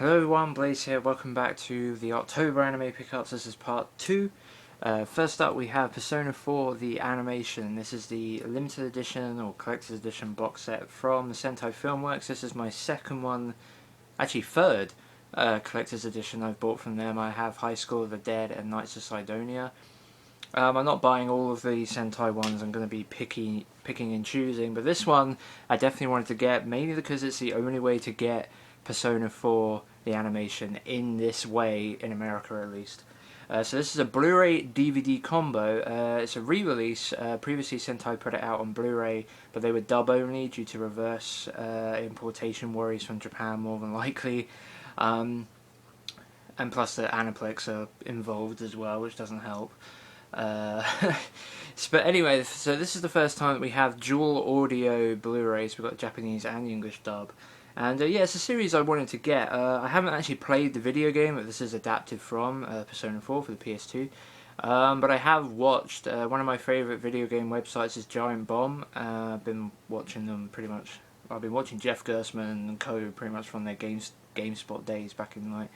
Hello everyone, Blaze here, welcome back to the October anime pickups. This is part 2. First up we have Persona 4 the animation. This is the limited edition or collector's edition box set from the Sentai Filmworks. This is my second one, actually third collector's edition I've bought from them. I have High School of the Dead and Knights of Sidonia. I'm not buying all of the Sentai ones, I'm going to be picking and choosing, but this one I definitely wanted to get, mainly because it's the only way to get Persona 4 the animation in this way in America at least. So this is a Blu-ray DVD combo. It's a re-release. Previously Sentai put it out on Blu-ray, but they were dub only due to reverse importation worries from Japan more than likely. And plus the Aniplex are involved as well, which doesn't help. But anyway, so this is the first time that we have dual audio Blu-rays. We've got Japanese and English dub. And yeah, it's a series I wanted to get. I haven't actually played the video game that this is adapted from, Persona 4 for the PS2. But I have watched, one of my favourite video game websites is Giant Bomb. I've been watching them pretty much. I've been watching Jeff Gerstmann and co pretty much from their GameSpot days back in like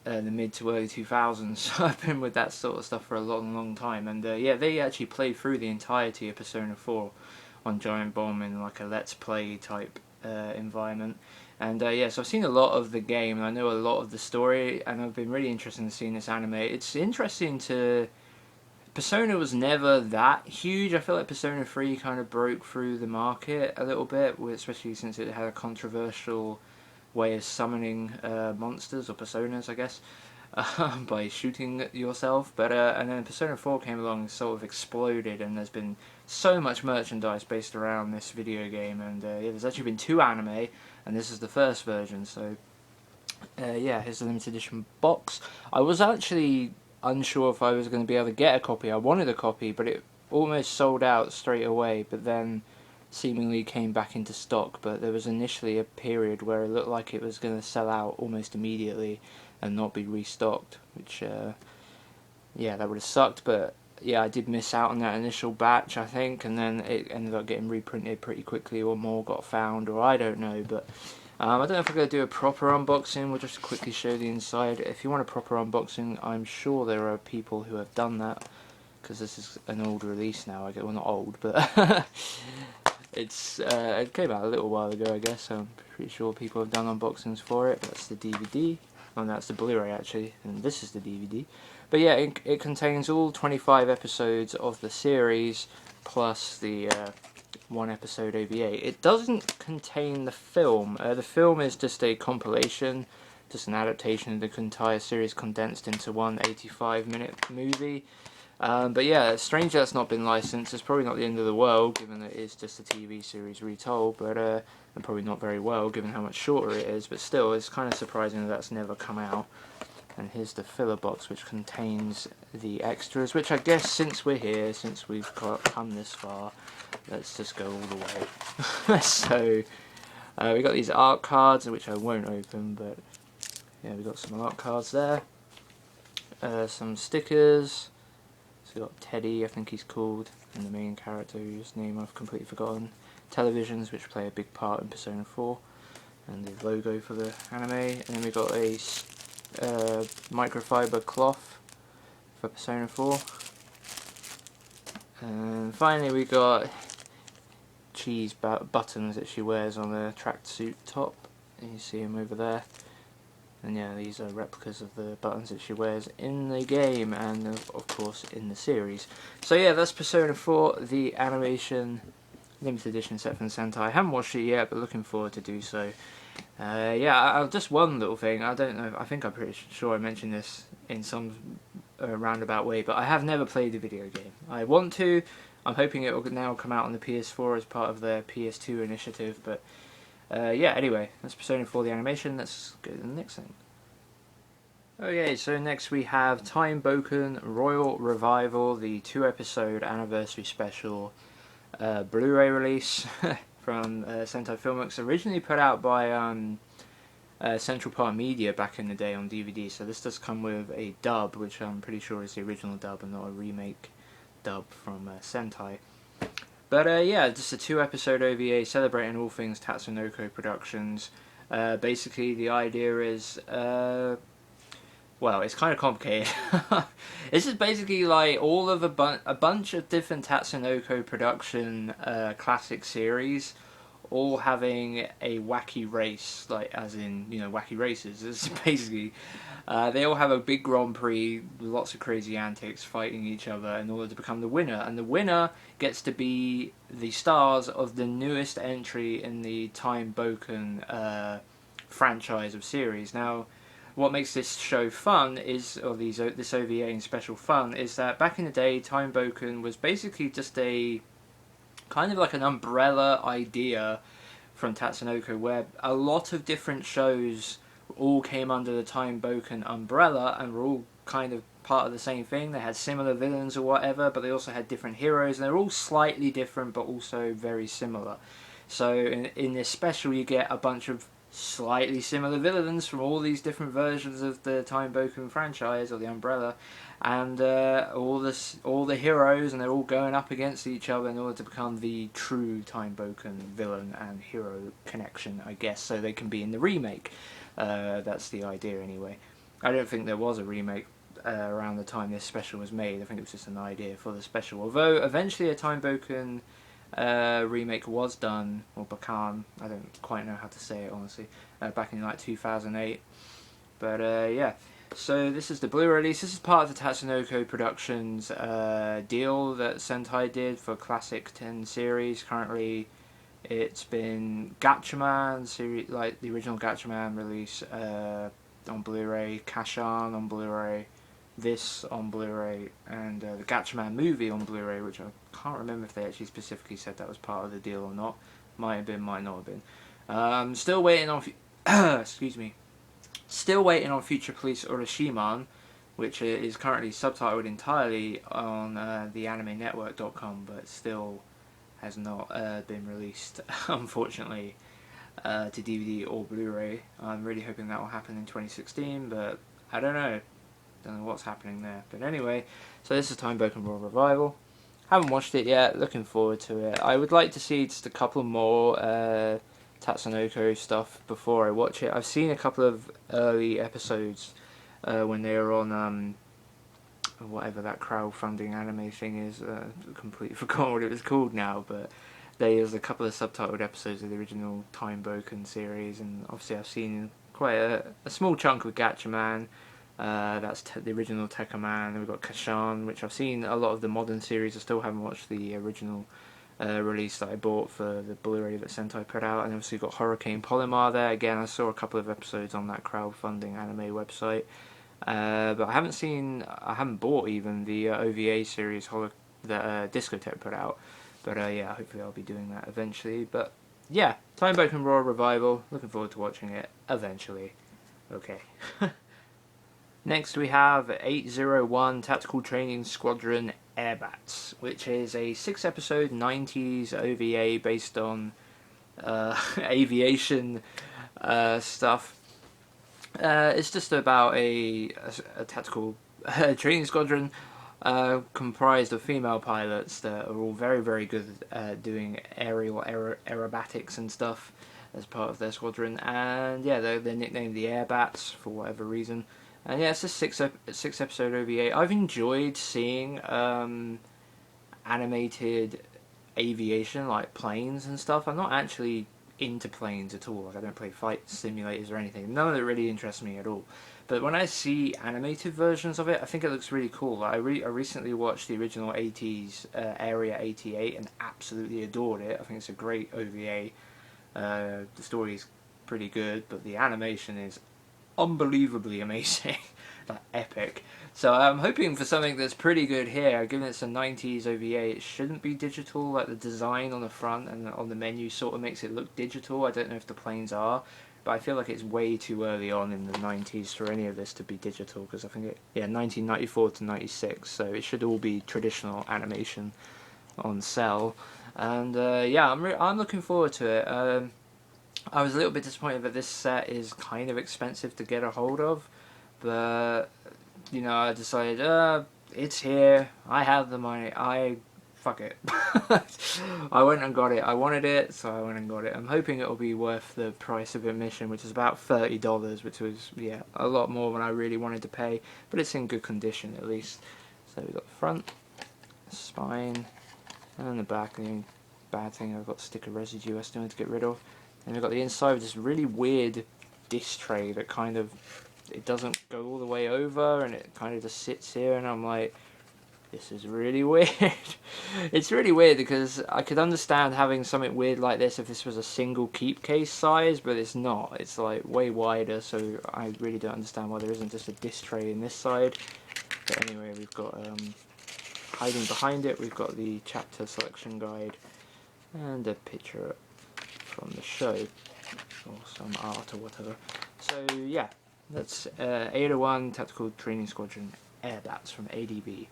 the mid to early 2000s. So I've been with that sort of stuff for a long time. And yeah, they actually played through the entirety of Persona 4 on Giant Bomb in like a Let's Play type environment. And yeah, so I've seen a lot of the game and I know a lot of the story, and I've been really interested in seeing this anime. It's interesting to... Persona was never that huge. I feel like Persona 3 kind of broke through the market a little bit, especially since it had a controversial way of summoning monsters, or personas I guess, by shooting yourself. But and then Persona 4 came along and sort of exploded, and there's been so much merchandise based around this video game. And yeah, there's actually been 2 anime, and this is the first version. So yeah, here's the limited edition box. I was actually unsure if I was going to be able to get a copy. I wanted a copy, but it almost sold out straight away, but then seemingly came back into stock. But there was initially a period where it looked like it was going to sell out almost immediately and not be restocked, which yeah, that would have sucked. But yeah, I did miss out on that initial batch, I think, and then it ended up getting reprinted pretty quickly, or more got found, or I don't know. But I don't know if we're going to do a proper unboxing. We'll just quickly show the inside. If you want a proper unboxing, I'm sure there are people who have done that, because this is an old release now. I guess, well, not old, but it came out a little while ago, I guess, so I'm pretty sure people have done unboxings for it. That's the DVD, and that's the Blu-ray actually, and this is the DVD. But yeah, it contains all 25 episodes of the series, plus the 1 episode OVA. It doesn't contain the film. The film is just a compilation, just an adaptation of the entire series condensed into one 85-minute movie. But yeah, it's strange that's not been licensed. It's probably not the end of the world, given that it is just a TV series retold, but and probably not very well, given how much shorter it is, but still, it's kind of surprising that that's never come out. And here's the filler box, which contains the extras, which I guess, since we're here, since we've come this far, let's just go all the way. So, we got these art cards, which I won't open, but yeah, we got some art cards there. Some stickers. So we got Teddy, I think he's called, and the main character whose name I've completely forgotten. Televisions, which play a big part in Persona 4, and the logo for the anime. And then we got a microfiber cloth for Persona 4. And finally we got cheese buttons that she wears on the tracksuit top. And you see them over there. And yeah, these are replicas of the buttons that she wears in the game, and of course in the series. So yeah, that's Persona 4, the animation limited edition set from Sentai. I haven't watched it yet, but looking forward to do so. Yeah, just one little thing. I don't know. I think I'm pretty sure I mentioned this in some roundabout way, but I have never played the video game. I want to. I'm hoping it will now come out on the PS4 as part of their PS2 initiative. But yeah, anyway, that's Persona 4 the animation. Let's go to the next thing. Okay, so next we have Time Bokan Royal Revival, the 2-episode anniversary special Blu-ray release from Sentai Filmworks, originally put out by Central Park Media back in the day on DVD. So this does come with a dub, which I'm pretty sure is the original dub and not a remake dub from Sentai. But yeah, just a 2-episode OVA celebrating all things Tatsunoko Productions. Basically, the idea is, well, it's kind of complicated. This is basically like all of a bunch of different Tatsunoko production classic series, all having a wacky race, like as in, you know, wacky races. It's basically they all have a big Grand Prix, lots of crazy antics, fighting each other in order to become the winner, and the winner gets to be the stars of the newest entry in the Time Bokan franchise of series. Now, what makes this show fun is, or this OVA and special fun, is that back in the day, Time Bokan was basically just a kind of like an umbrella idea from Tatsunoko, where a lot of different shows all came under the Time Bokan umbrella and were all kind of part of the same thing. They had similar villains or whatever, but they also had different heroes, and they're all slightly different but also very similar. So in this special, you get a bunch of slightly similar villains from all these different versions of the Time Bokan franchise or the umbrella, and all the heroes, and they're all going up against each other in order to become the true Time Bokan villain and hero connection, I guess, so they can be in the remake. That's the idea anyway. I don't think there was a remake around the time this special was made. I think it was just an idea for the special, although eventually a Time Bokan remake was done, or Bokan, I don't quite know how to say it honestly, back in like 2008. But yeah, so this is the Blu-ray release. This is part of the Tatsunoko Productions deal that Sentai did for Classic 10 series. Currently, it's been Gatchaman series, like the original Gatchaman release on Blu-ray, Kashan on Blu-ray, this on Blu-ray, and the Gatchaman movie on Blu-ray, which I can't remember if they actually specifically said that was part of the deal or not. Might have been, might not have been. Still waiting on excuse me. Still waiting on Future Police Urashiman, which is currently subtitled entirely on theanimenetwork.com, but still has not been released, unfortunately, to DVD or Blu-ray. I'm really hoping that will happen in 2016, but I don't know. Don't know what's happening there. But anyway, so this is Time Bokan Raw Revival. Haven't watched it yet, looking forward to it. I would like to see just a couple more Tatsunoko stuff before I watch it. I've seen a couple of early episodes when they were on whatever that crowdfunding anime thing is. Completely forgot what it was called now, but there was a couple of subtitled episodes of the original Time Bokan series, and obviously I've seen quite a small chunk of Gatchaman. That's the original Tekkaman. We've got Kashan, which I've seen a lot of the modern series. I still haven't watched the original release that I bought for the Blu-ray that Sentai put out. And obviously you've got Hurricane Polymar there. Again, I saw a couple of episodes on that crowdfunding anime website. But I haven't bought even the OVA series that Discotech put out. But yeah, hopefully I'll be doing that eventually. But yeah, Time Bokan Raw Revival. Looking forward to watching it eventually. Okay. Next we have 801 Tactical Training Squadron Airbats, which is a 6-episode 90s OVA based on aviation stuff. It's just about a tactical training squadron comprised of female pilots that are all very, very good at doing aerial aerobatics and stuff as part of their squadron. And yeah, they're nicknamed the Airbats for whatever reason. And yeah, it's a 6-episode OVA. I've enjoyed seeing animated aviation, like planes and stuff. I'm not actually into planes at all. Like, I don't play flight simulators or anything. None of it really interests me at all. But when I see animated versions of it, I think it looks really cool. Like, I recently watched the original 80s Area 88 and absolutely adored it. I think it's a great OVA. The story's pretty good, but the animation is unbelievably amazing. Like, epic. So I'm hoping for something that's pretty good here. Given it's a 90s OVA, it shouldn't be digital. Like, the design on the front and on the menu sort of makes it look digital. I don't know if the planes are, but I feel like it's way too early on in the 90s for any of this to be digital, because I think 1994 to 96, so it should all be traditional animation on cell. And yeah, I'm looking forward to it. I was a little bit disappointed that this set is kind of expensive to get a hold of, but you know, I decided it's here. I have the money. I fuck it. I went and got it. I wanted it, so I went and got it. I'm hoping it'll be worth the price of admission, which is about $30, which was, yeah, a lot more than I really wanted to pay, but it's in good condition at least. So we've got the front, the spine, and then the back. And the only bad thing, I've got sticker residue I still need to get rid of. And we've got the inside with this really weird disc tray that kind of, it doesn't go all the way over, and it kind of just sits here, and I'm like, this is really weird. It's really weird because I could understand having something weird like this if this was a single keep case size, but it's not. It's like way wider, so I really don't understand why there isn't just a disc tray in this side. But anyway, we've got hiding behind it, we've got the chapter selection guide and a picture from the show or some art or whatever. So yeah, that's 801 Tactical Training Squadron Air Bats from ADB.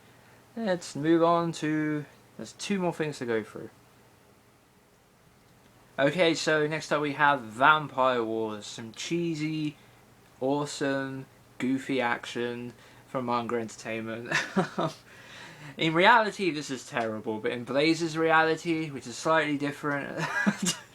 Let's move on to, there's two more things to go through. Okay, so next up we have Vampire Wars, some cheesy, awesome, goofy action from Manga Entertainment. In reality, this is terrible, but in Blaze's reality, which is slightly different,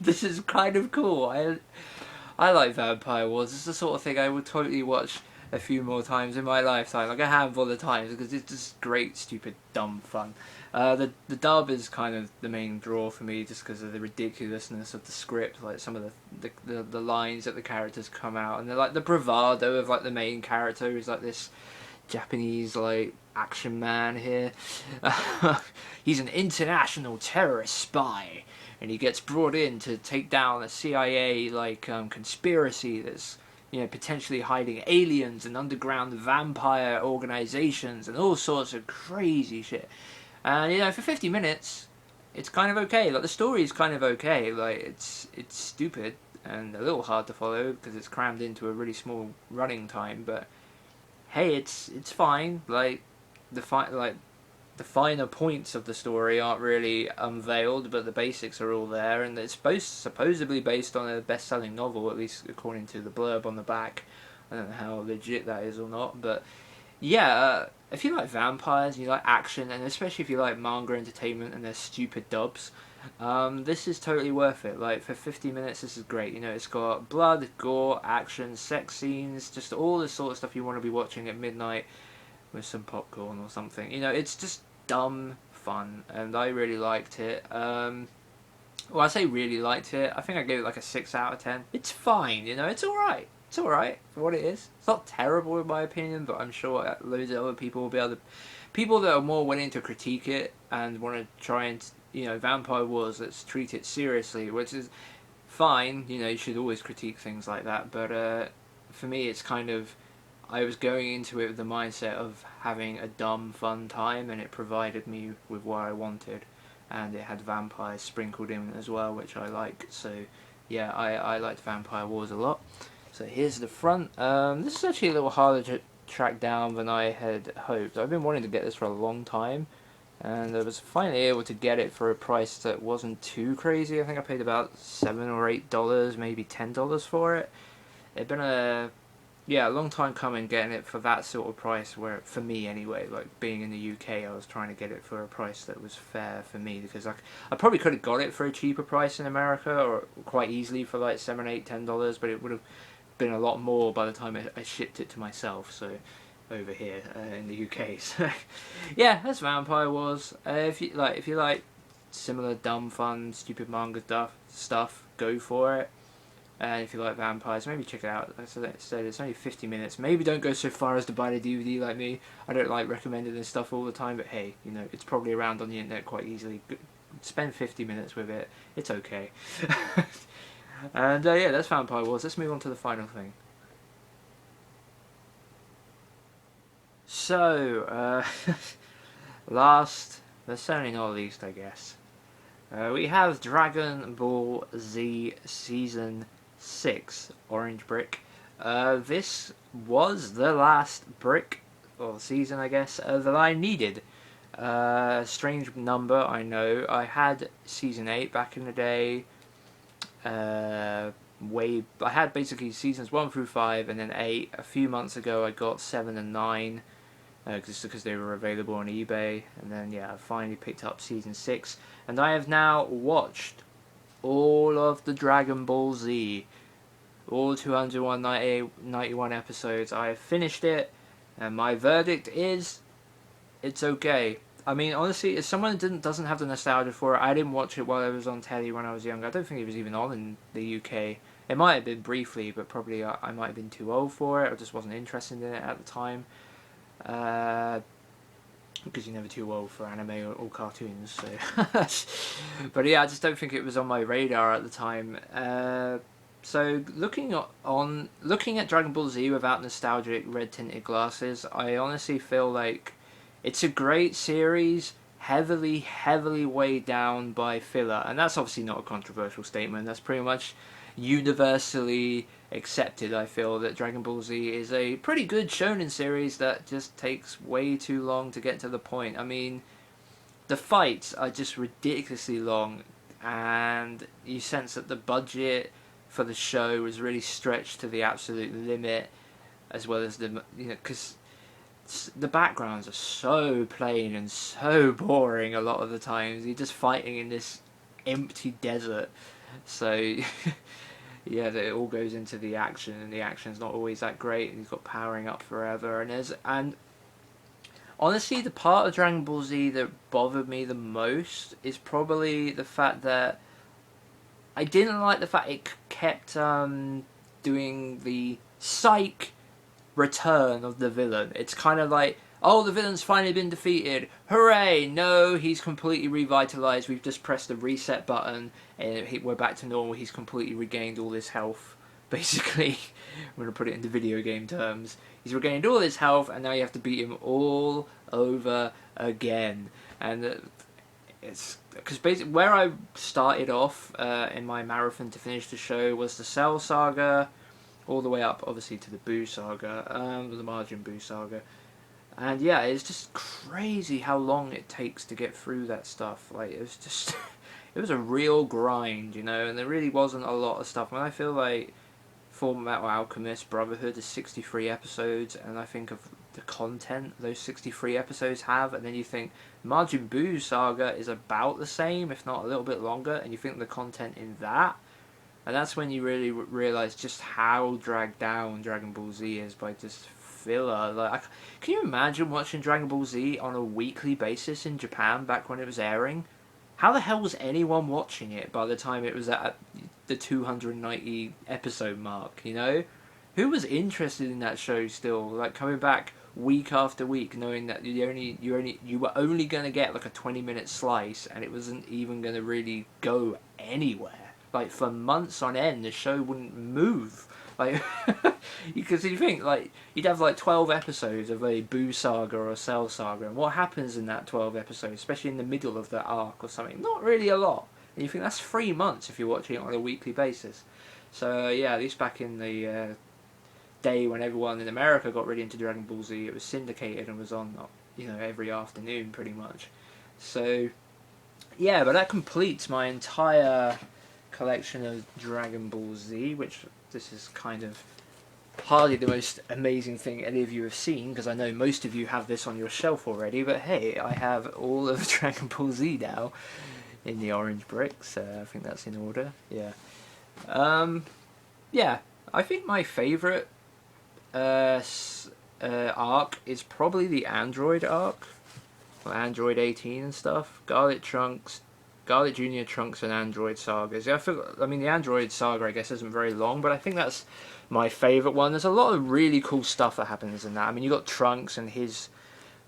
this is kind of cool. I like Vampire Wars. It's the sort of thing I would totally watch a few more times in my lifetime, like a handful of times, because it's just great, stupid, dumb fun. The dub is kind of the main draw for me, just because of the ridiculousness of the script, like some of the lines that the characters come out, and they're like the bravado of like the main character, who's like this Japanese like action man here. He's an international terrorist spy, and he gets brought in to take down a CIA like conspiracy that's, you know, potentially hiding aliens and underground vampire organizations and all sorts of crazy shit. And you know, for 50 minutes, it's kind of okay. Like the story is kind of okay. Like it's stupid and a little hard to follow because it's crammed into a really small running time. But hey, it's fine. Like the finer points of the story aren't really unveiled, but the basics are all there, and it's supposedly based on a best-selling novel, at least according to the blurb on the back. I don't know how legit that is or not, but yeah, if you like vampires, you like action, and especially if you like manga entertainment and their stupid dubs, this is totally worth it. Like, for 50 minutes, this is great. You know, it's got blood, gore, action, sex scenes, just all the sort of stuff you want to be watching at midnight with some popcorn or something. You know, it's just dumb fun, and I really liked it. Well, I say really liked it. I think I gave it like a 6 out of 10. It's fine, you know, it's alright. It's alright for what it is. It's not terrible in my opinion, but I'm sure loads of other people will be able to... People that are more willing to critique it and want to try and, you know, Vampire Wars, let's treat it seriously, which is fine. You know, you should always critique things like that, but for me it's kind of... I was going into it with the mindset of having a dumb, fun time, and it provided me with what I wanted. And it had vampires sprinkled in as well, which I like. So, yeah, I liked Vampire Wars a lot. So here's the front. This is actually a little harder to track down than I had hoped. I've been wanting to get this for a long time, and I was finally able to get it for a price that wasn't too crazy. I think I paid about $7 or $8, maybe $10 for it. It'd been a long time coming getting it for that sort of price, where for me anyway, like being in the UK, I was trying to get it for a price that was fair for me, because I probably could have got it for a cheaper price in America, or quite easily for like $7, $8, $10, but it would have been a lot more by the time I shipped it to myself, so over here in the UK. So yeah, that's Vampire Wars. If you like similar dumb fun stupid manga stuff, go for it. And if you like vampires, maybe check it out. As I said, it's only 50 minutes. Maybe don't go so far as to buy the DVD like me. I don't like recommending this stuff all the time, but hey, you know, it's probably around on the internet quite easily. Spend 50 minutes with it. It's okay. And yeah, that's Vampire Wars. Let's move on to the final thing. So, last, but certainly not least, I guess. We have Dragon Ball Z Season 6 Orange Brick. This was the last brick, or season I guess, that I needed. Strange number, I know. I had Season 8 back in the day. I had basically Seasons 1 through 5 and then 8. A few months ago I got 7 and 9. just because they were available on eBay. And then yeah, I finally picked up season 6, and I have now watched all of the Dragon Ball Z, all 291 episodes. I have finished it, and my verdict is it's okay. I mean, honestly, if someone doesn't have the nostalgia for it, I didn't watch it while it was on telly when I was younger. I don't think it was even on in the UK. It might have been briefly, but probably I might have been too old for it, or just wasn't interested in it at the time. Because you're never too old for anime or cartoons. So, but yeah, I just don't think it was on my radar at the time. So looking at Dragon Ball Z without nostalgic red tinted glasses, I honestly feel like it's a great series, heavily weighed down by filler, and that's obviously not a controversial statement. That's pretty much universally accepted. I feel that Dragon Ball Z is a pretty good shonen series that just takes way too long to get to the point. I mean, the fights are just ridiculously long, and you sense that the budget for the show was really stretched to the absolute limit, as well as because the backgrounds are so plain and so boring a lot of the times. You're just fighting in this empty desert, so yeah, it all goes into the action, and the action's not always that great. And he's got powering up forever, and honestly, the part of Dragon Ball Z that bothered me the most is probably the fact that I didn't like the fact it kept doing the psych return of the villain. It's kind of like, oh, the villain's finally been defeated. Hooray! No, he's completely revitalized. We've just pressed the reset button and we're back to normal. He's completely regained all his health. Basically, I'm going to put it into video game terms. He's regained all his health, and now you have to beat him all over again. And it's because basically where I started off in my marathon to finish the show was the Cell Saga, all the way up, obviously, to the Buu Saga, the Majin Buu Saga. And yeah, it's just crazy how long it takes to get through that stuff. Like, it was just, it was a real grind, you know, and there really wasn't a lot of stuff. And I feel like Fullmetal Alchemist Brotherhood is 63 episodes, and I think of the content those 63 episodes have, and then you think Majin Buu Saga is about the same, if not a little bit longer, and you think the content in that, and that's when you really realise just how dragged down Dragon Ball Z is by just filler. Like, can you imagine watching Dragon Ball Z on a weekly basis in Japan back when it was airing? How the hell was anyone watching it by the time it was at the 290 episode mark, you know? Who was interested in that show still? Like, coming back week after week, knowing that you were only going to get like a 20-minute slice, and it wasn't even going to really go anywhere. Like, for months on end, the show wouldn't move. Like, because you think, like, you'd have like 12 episodes of a Buu Saga or a Cell Saga, and what happens in that 12 episodes, especially in the middle of the arc or something? Not really a lot. And you think that's 3 months if you're watching it on a weekly basis. So, yeah, at least back in the day when everyone in America got really into Dragon Ball Z, it was syndicated and was on, you know, every afternoon pretty much. So, yeah, but that completes my entire collection of Dragon Ball Z, which this is kind of hardly the most amazing thing any of you have seen, because I know most of you have this on your shelf already, but hey, I have all of Dragon Ball Z now in the orange bricks. I think that's in order. Yeah. Yeah, I think my favourite arc is probably the Android arc, or Android 18 and stuff. Garlic Junior, Trunks, and Android sagas. Yeah, I mean, the Android saga, I guess, isn't very long, but I think that's my favourite one. There's a lot of really cool stuff that happens in that. I mean, you got Trunks and his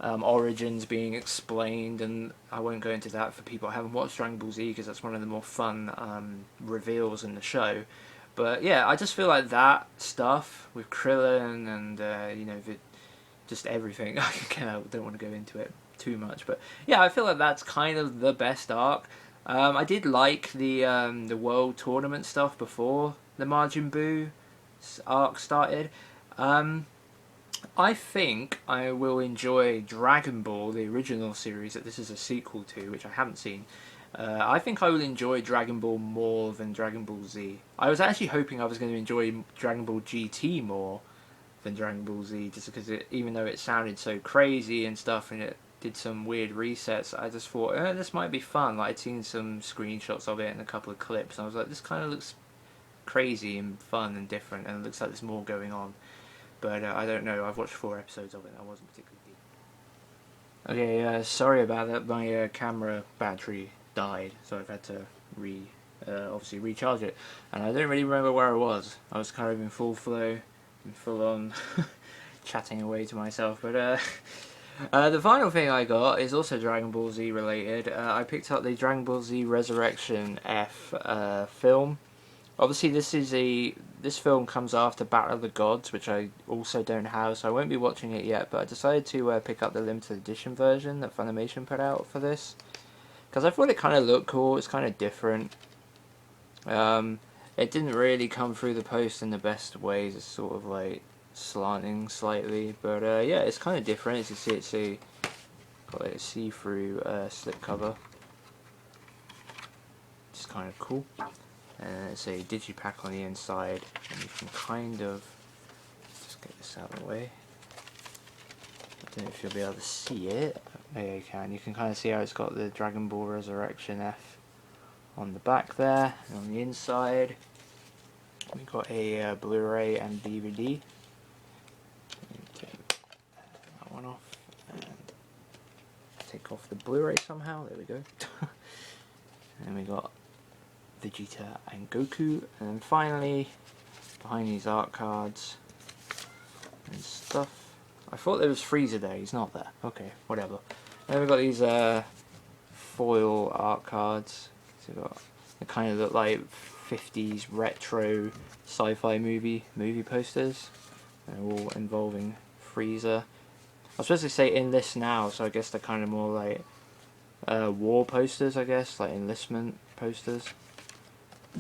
origins being explained, and I won't go into that for people who haven't watched Dragon Ball Z, because that's one of the more fun reveals in the show. But yeah, I just feel like that stuff with Krillin and you know, just everything. I don't want to go into it too much, but yeah, I feel like that's kind of the best arc. I did like the World Tournament stuff before the Majin Buu arc started. I think I will enjoy Dragon Ball, the original series that this is a sequel to, which I haven't seen. I think I will enjoy Dragon Ball more than Dragon Ball Z. I was actually hoping I was going to enjoy Dragon Ball GT more than Dragon Ball Z, just because even though it sounded so crazy and stuff, and it did some weird resets, I just thought, this might be fun. Like, I'd seen some screenshots of it and a couple of clips, and I was like, this kind of looks crazy and fun and different, and it looks like there's more going on. But I don't know, I've watched 4 episodes of it and I wasn't particularly deep. Okay, sorry about that, my camera battery died, so I've had to obviously recharge it, and I don't really remember where I was. I was kind of in full flow, in full on chatting away to myself, but the final thing I got is also Dragon Ball Z related. I picked up the Dragon Ball Z Resurrection F film. Obviously this film comes after Battle of the Gods, which I also don't have, so I won't be watching it yet, but I decided to pick up the limited edition version that Funimation put out for this, because I thought it kind of looked cool. It's kind of different. It didn't really come through the post in the best ways. It's sort of like slanting slightly, but yeah, it's kind of different. As you see, it's got like a see-through slip cover, which is kind of cool. And it's a digipack on the inside, and you can kind of just get this out of the way. I don't know if you'll be able to see it. Maybe you can. You can kind of see how it's got the Dragon Ball Resurrection F on the back there, and on the inside we've got a Blu-ray and DVD. Take that one off and take off the Blu-ray somehow. There we go. And we got Vegeta and Goku, and then finally behind these art cards and stuff. I thought there was Frieza there. He's not there. Okay, whatever. And then we've got these foil art cards. So they kind of look like 50s retro sci-fi movie posters. They're all involving Frieza. I was supposed to say enlist now, so I guess they're kind of more like war posters, I guess, like enlistment posters.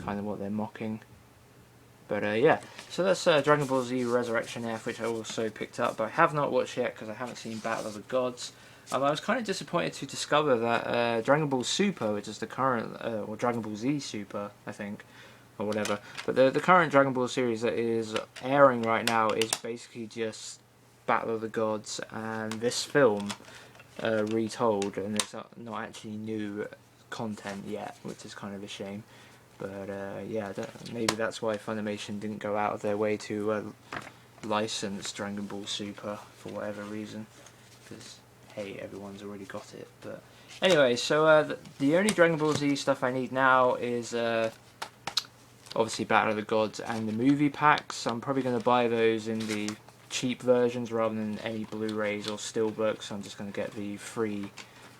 Kind of what they're mocking. But yeah, so that's Dragon Ball Z Resurrection F, which I also picked up, but I have not watched yet because I haven't seen Battle of the Gods. I was kind of disappointed to discover that Dragon Ball Super, which is the current, or Dragon Ball Z Super, I think, or whatever, but the current Dragon Ball series that is airing right now is basically just Battle of the Gods and this film retold, and there's not actually new content yet, which is kind of a shame. But yeah, maybe that's why Funimation didn't go out of their way to license Dragon Ball Super for whatever reason, because hey, everyone's already got it. But anyway, so the only Dragon Ball Z stuff I need now is obviously Battle of the Gods and the movie packs. I'm probably going to buy those in the cheap versions rather than any Blu-rays or steelbooks. I'm just going to get the free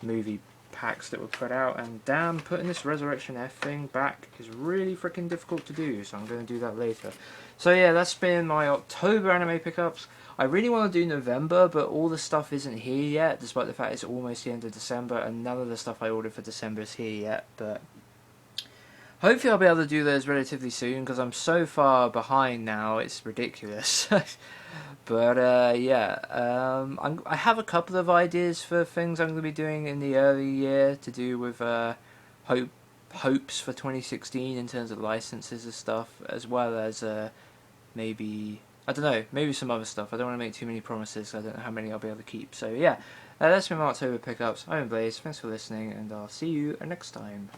movie packs that were put out, and damn, putting this Resurrection F thing back is really freaking difficult to do, so I'm going to do that later. So yeah, that's been my October anime pickups. I really want to do November, but all the stuff isn't here yet, despite the fact it's almost the end of December, and none of the stuff I ordered for December is here yet, but hopefully I'll be able to do those relatively soon, because I'm so far behind now, it's ridiculous. But yeah, I have a couple of ideas for things I'm going to be doing in the early year to do with hopes for 2016 in terms of licenses and stuff, as well as maybe, I don't know, maybe some other stuff. I don't want to make too many promises, I don't know how many I'll be able to keep. So yeah, that's been my October pickups. I'm Blaze, thanks for listening, and I'll see you next time.